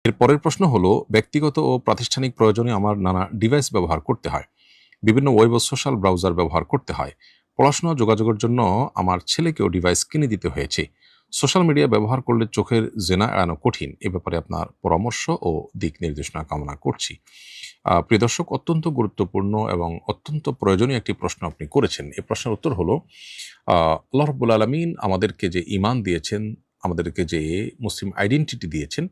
এর পরের প্রশ্ন হলো, ব্যক্তিগত ও প্রাতিষ্ঠানিক প্রয়োজনে আমার নানা ডিভাইস ব্যবহার করতে হয়, বিভিন্ন ওয়েব ও সোশ্যাল ব্রাউজার ব্যবহার করতে হয়। পড়াশোনা ও যোগাযোগের জন্য আমার ছেলেকেও ডিভাইস কিনে দিতে হয়েছে। সোশ্যাল মিডিয়া ব্যবহার করলে চোখের জেনা এড়ানো কঠিন। এ ব্যাপারে আপনার পরামর্শ ও দিক নির্দেশনা কামনা করছি। প্রিয় দর্শক, অত্যন্ত গুরুত্বপূর্ণ এবং অত্যন্ত প্রয়োজনীয় একটি প্রশ্ন আপনি করেছেন। এই প্রশ্নের উত্তর হলো, আল্লাহ রাব্বুল আলামিন আমাদেরকে যে ঈমান দিয়েছেন, আমাদেরকে যে মুসলিম আইডেন্টিটি দিয়েছেন,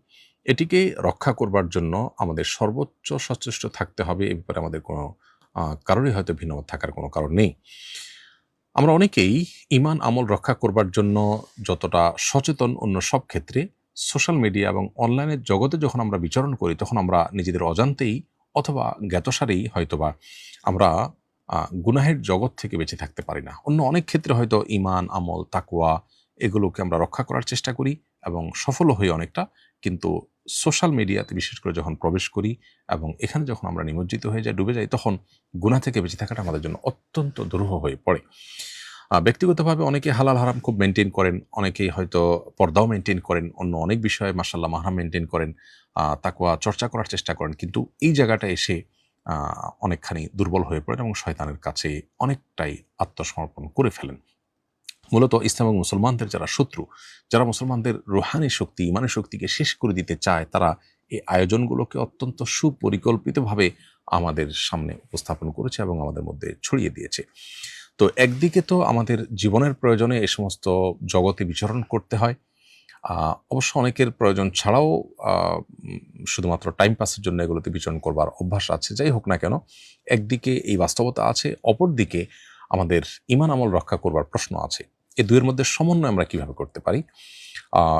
এটিকে রক্ষা করবার জন্য আমাদের সর্বোচ্চ সচেষ্ট থাকতে হবে। এ ব্যাপারে আমাদের কোনো কারোরই হয়তো ভিন্নমত থাকার কোনো কারণ নেই। আমরা অনেকেই ঈমান আমল রক্ষা করবার জন্য যতটা সচেতন অন্য সব ক্ষেত্রে, সোশ্যাল মিডিয়া এবং অনলাইনের জগতে যখন আমরা বিচরণ করি, তখন আমরা নিজেদের অজান্তেই অথবা জ্ঞাতসারেই হয়তোবা আমরা গুনাহের জগৎ থেকে বেঁচে থাকতে পারি না। অন্য অনেক ক্ষেত্রে হয়তো ঈমান, আমল, তাকওয়া এগুলোকে আমরা রক্ষা করার চেষ্টা করি এবং সফলও হই অনেকটা। কিন্তু সোশ্যাল মিডিয়াতে বিশেষ করে যখন প্রবেশ করি এবং এখানে যখন আমরা নিমজ্জিত হয়ে যাই, ডুবে যাই, তখন গুনাহ থেকে বেঁচে থাকাটা আমাদের জন্য অত্যন্ত দুরূহ হয়ে পড়ে। ব্যক্তিগতভাবে অনেকে হালাল হারাম খুব মেনটেন করেন, অনেকেই হয়তো পর্দাও মেনটেন করেন, অন্য অনেক বিষয়ে মাশাআল্লাহ মাহরাম মেনটেন করেন, তাকওয়া চর্চা করার চেষ্টা করেন। কিন্তু এই জায়গাটা এসে অনেকখানি দুর্বল হয়ে পড়েন এবং শয়তানের কাছে অনেকটাই আত্মসমর্পণ করে ফেলেন। মূলত ইসলাম এবং মুসলমানদের যারা শত্রু, যারা মুসলমানদের রুহানি শক্তি, ইমানি শক্তিকে শেষ করে দিতে চায়, তারা এই আয়োজনগুলোকে অত্যন্ত সুপরিকল্পিতভাবে আমাদের সামনে উপস্থাপন করেছে এবং আমাদের মধ্যে ছড়িয়ে দিয়েছে। তো একদিকে তো আমাদের জীবনের প্রয়োজনে এ সমস্ত জগতে বিচরণ করতে হয়। অবশ্য অনেকের প্রয়োজন ছাড়াও শুধুমাত্র টাইম পাসের জন্য এগুলোতে বিচরণ করবার অভ্যাস আছে। যাই হোক না কেন, একদিকে এই বাস্তবতা আছে, অপরদিকে আমাদের ঈমান আমল রক্ষা করবার প্রশ্ন আছে। এ দুইয়ের মধ্যে সমন্বয় আমরা কিভাবে করতে পারি?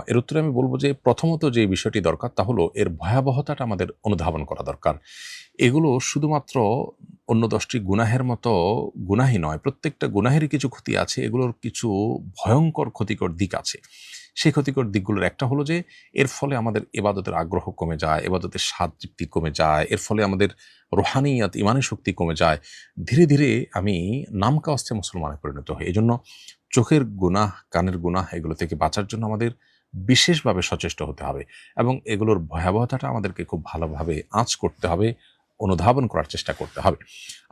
এর উত্তরে আমি বলব যে, প্রথমত যে বিষয়টি দরকার তা হলো এর ভয়াবহতাটা আমাদের অনুধাবন করা দরকার। এগুলো শুধুমাত্র অন্য ১০টি গুনাহের মতো গুনাহই নয়। প্রত্যেকটা গুনাহেরই কিছু ক্ষতি আছে। এগুলোর কিছু ভয়ংকর ক্ষতিকর দিক আছে। সেই ক্ষতিকর দিকগুলোর একটা হলো যে, এর ফলে আমাদের ইবাদতের আগ্রহ কমে যায়, ইবাদতের স্বাদ তৃপ্তি কমে যায়। এর ফলে আমাদের রুহানিয়াত, ঈমানি শক্তি কমে যায়। ধীরে, ধীরে আমি নামকাওয়াস্তে মুসলমানে পরিণত হই। এজন্য চোখের গুনাহ, কানের গুনাহ এগুলো থেকে বাঁচার জন্য আমাদের বিশেষভাবে সচেষ্ট হতে হবে এবং এগুলোর ভয়াবহতাটা আমাদেরকে খুব ভালোভাবে আঁচ করতে হবে, অনুধাবন করার চেষ্টা করতে হবে।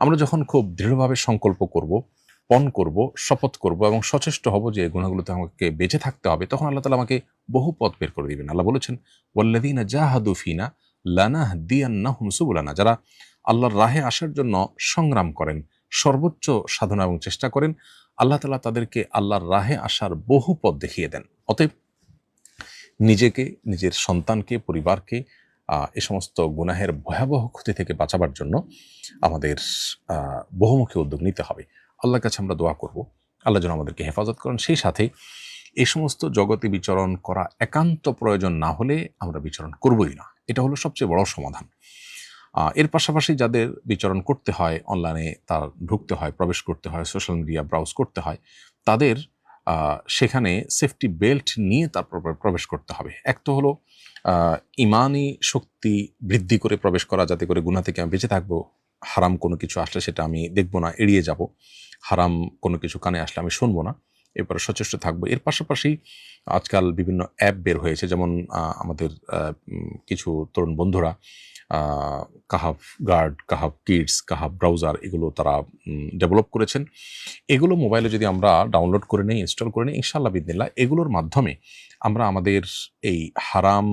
আমরা যখন খুব দৃঢ়ভাবে সংকল্প করব, পণ করব, শপথ করব এবং সচেষ্ট হব যে এই গুনাহগুলোতে আমাকে বেঁচে থাকতে হবে, তখন আল্লাহ তাআলা আমাকে বহু পথ বের করে দিবেন। আল্লাহ বলেছেন, ওয়াল্লাযীনা জাহাদু ফীনা লানাহদিয়ান্নাহুম সুবুলানা। যারা আল্লাহর রাহে আসার জন্য সংগ্রাম করেন, সর্বোচ্চ সাধনা এবং চেষ্টা করেন, আল্লাহ তাআলা তাদেরকে আল্লাহর রাহে আসার বহু পথ দেখিয়ে দেন। অতএব নিজেকে, নিজের সন্তানকে, পরিবারকে এ সমস্ত গুনাহের ভয়াবহ ক্ষতি থেকে বাঁচাবার জন্য আমাদের বহুমুখী উদ্যোগ নিতে হবে। আল্লাহর কাছে আমরা দোয়া করব, আল্লাহ যেন আমাদেরকে হেফাজত করেন। সেই সাথে এই সমস্ত জগতে বিচরণ করা একান্ত প্রয়োজন না হলে আমরা বিচরণ করবই না। এটা হলো সবচেয়ে বড় সমাধান। এর পাশাপাশি যাদের বিচরণ করতে হয়, অনলাইনে তার ঢুকতে হয়, প্রবেশ করতে হয়, সোশ্যাল মিডিয়া ব্রাউজ করতে হয়, তাদের সেখানে সেফটি বেল্ট নিয়ে তারপর প্রবেশ করতে হবে। এক তো হলো ঈমানি শক্তি বৃদ্ধি করে প্রবেশ করা, যাতে করে গুনাহ থেকে আমি বেঁচে থাকবো। হারাম কোনো কিছু আসলে সেটা আমি দেখব না, এড়িয়ে যাব। হারাম কোনো কিছু কানে আসলে আমি শুনবো না। এরপরে সচেষ্ট থাকবো। এর পাশাপাশি আজকাল বিভিন্ন অ্যাপ বের হয়েছে, যেমন আমাদের কিছু তরুণ বন্ধুরা কাহাফ গার্ড, কাহাফ কিডস, কাহাফ ব্রাউজার এগুলো তারা ডেভেলপ করেছেন। এগুলো মোবাইলে যদি আমরা ডাউনলোড করে নেই, ইনস্টল করে নিই, ইনশাআল্লাহ বিইذনিল্লাহ এগুলোর মাধ্যমে আমরা আমাদের এই হারাম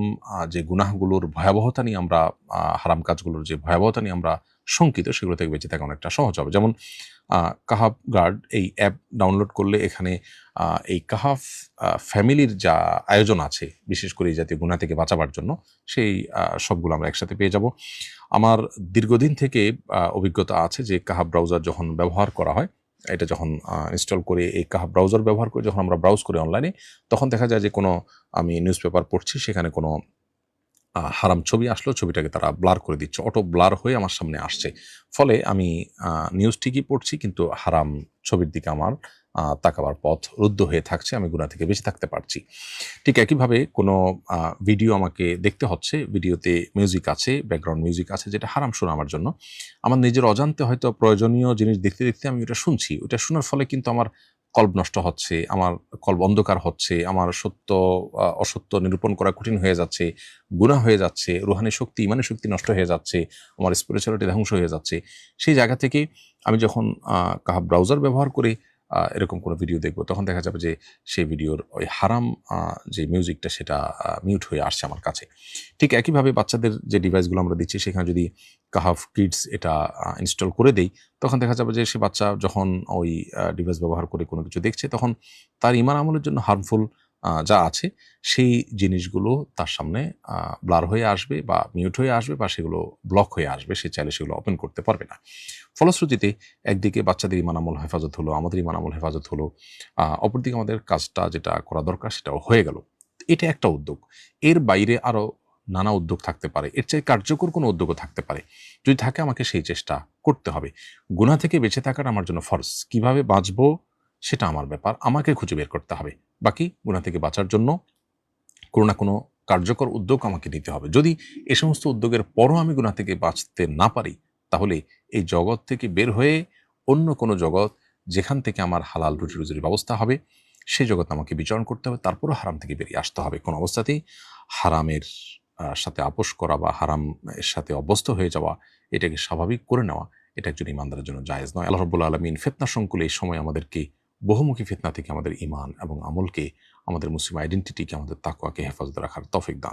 যে গুনাহগুলোর ভয়াবহতা নিয়ে আমরা হারাম কাজগুলোর যে ভয়াবহতা নিয়ে আমরা শঙ্কিত, সেগুলো থেকে বেঁচে থাকা অনেকটা সহজ হবে। যেমন কাহাফ গার্ড এই অ্যাপ ডাউনলোড করলে এখানে এই কাহাফ ফ্যামিলির যা আয়োজন আছে, বিশেষ করে এই জাতীয় গুনাহ থেকে বাঁচাবার জন্য, সেই সবগুলো আমরা একসাথে পেয়ে যাব। আমার দীর্ঘদিন থেকে অভিজ্ঞতা আছে যে কাহাফ ব্রাউজার যখন ব্যবহার করা হয়, এটা যখন ইনস্টল করে এই কাহাফ ব্রাউজার ব্যবহার করে যখন আমরা ব্রাউজ করি অনলাইনে, তখন দেখা যায় যে কোনো আমি নিউজ পেপার পড়ছি, সেখানে কোনো হারাম ছবি আসলো, ছবিটাকে তারা ব্লার করে দিচ্ছে, অটো ব্লার হয়ে আমার সামনে আসছে। ফলে আমি নিউজ ঠিকই পড়ছি, কিন্তু হারাম ছবির দিকে আমার তাকাবার পথ রুদ্ধ হয়ে থাকছে, আমি গুনাহ থেকে বেঁচে থাকতে পারছি। ঠিক একইভাবে কোনো ভিডিও আমাকে দেখতে হচ্ছে, ভিডিওতে মিউজিক আছে, ব্যাকগ্রাউন্ড মিউজিক আছে, যেটা হারাম শোনা আমার জন্য। আমার নিজের অজান্তে হয়তো প্রয়োজনীয় জিনিস দেখতে, দেখতে আমি ওটা শুনছি। ওটা শোনার ফলে কিন্তু আমার কল্ব নষ্ট হচ্ছে, আমার কল্ব অন্ধকার হচ্ছে, আমার সত্য অসত্য নিরূপণ করা কঠিন হয়ে যাচ্ছে, গুনাহ হয়ে যাচ্ছে, রুহানি শক্তি, ইমানি শক্তি নষ্ট হয়ে যাচ্ছে, আমার স্পিরিচুয়ালিটি ধ্বংস হয়ে যাচ্ছে। সেই জায়গা থেকে আমি যখন কাহাব ব্রাউজার ব্যবহার করে এরকম কোনো ভিডিও দেখব, তখন দেখা যাবে যে সেই ভিডিওর ওই হারাম যে মিউজিকটা সেটা মিউট হয়ে আসছে আমার কাছে। ঠিক একইভাবে বাচ্চাদের যে ডিভাইসগুলো আমরা দিচ্ছি সেখানে যদি কাহাফ কিডস এটা ইনস্টল করে দেই, তখন দেখা যাবে যে সে বাচ্চা যখন ওই ডিভাইস ব্যবহার করে কোনো কিছু দেখছে, তখন তার ঈমান আমলের জন্য হার্মফুল যা আছে সেই জিনিসগুলো তার সামনে ব্লার হয়ে আসবে বা মিউট হয়ে আসবে বা সেগুলো ব্লক হয়ে আসবে। সে চাইলে সেগুলো ওপেন করতে পারবে না। ফলশ্রুতিতে একদিকে বাচ্চাদের ঈমান আমল হেফাজত হলো, আমাদের ঈমান আমল হেফাজত হলো। অপরদিকে আমাদের কাজটা যেটা করা দরকার সেটাও হয়ে গেল। এটা একটা উদ্যোগ। এর বাইরে আরো নানা উদ্যোগ থাকতে পারে। এর চেয়ে কার্যকর কোনো উদ্যোগও থাকতে পারে। যদি থাকে আমাকে সেই চেষ্টা করতে হবে। গুনাহ থেকে বেঁচে থাকাটা আমার জন্য ফরজ। কিভাবে বাঁচবো সেটা আমার ব্যাপার। আমাকে খুঁজে বের করতে হবে। বাকি গুনাহ থেকে বাঁচার জন্য কোনো না কোনো কার্যকর উদ্যোগ আমাকে নিতে হবে। যদি এ সমস্ত উদ্যোগের পরও আমি গুনাহ থেকে বাঁচতে না পারি, তাহলে এই জগৎ থেকে বের হয়ে অন্য কোনো জগৎ, যেখান থেকে আমার হালাল রুটি-রুজির ব্যবস্থা হবে, সেই জগৎ আমাকে বিচরণ করতে হবে। তারপরও হারাম থেকে বেরিয়ে আসতে হবে। কোনো অবস্থাতেই হারামের সাথে আপোস করা বা হারাম এর সাথে অভ্যস্ত হয়ে যাওয়া, এটাকে স্বাভাবিক করে নেওয়া, এটা একজন ঈমানদারের জন্য জায়েজ নয়। আল্লাহ রাব্বুল আলামিন ফিতনা সংকুল এই সময় আমাদেরকে বহুমুখী ফিতনা থেকে আমাদের ঈমান এবং আমলকে, আমাদের মুসলিম আইডেন্টিটিকে, আমাদের তাকওয়াকে হেফাজতে রাখার তৌফিক দান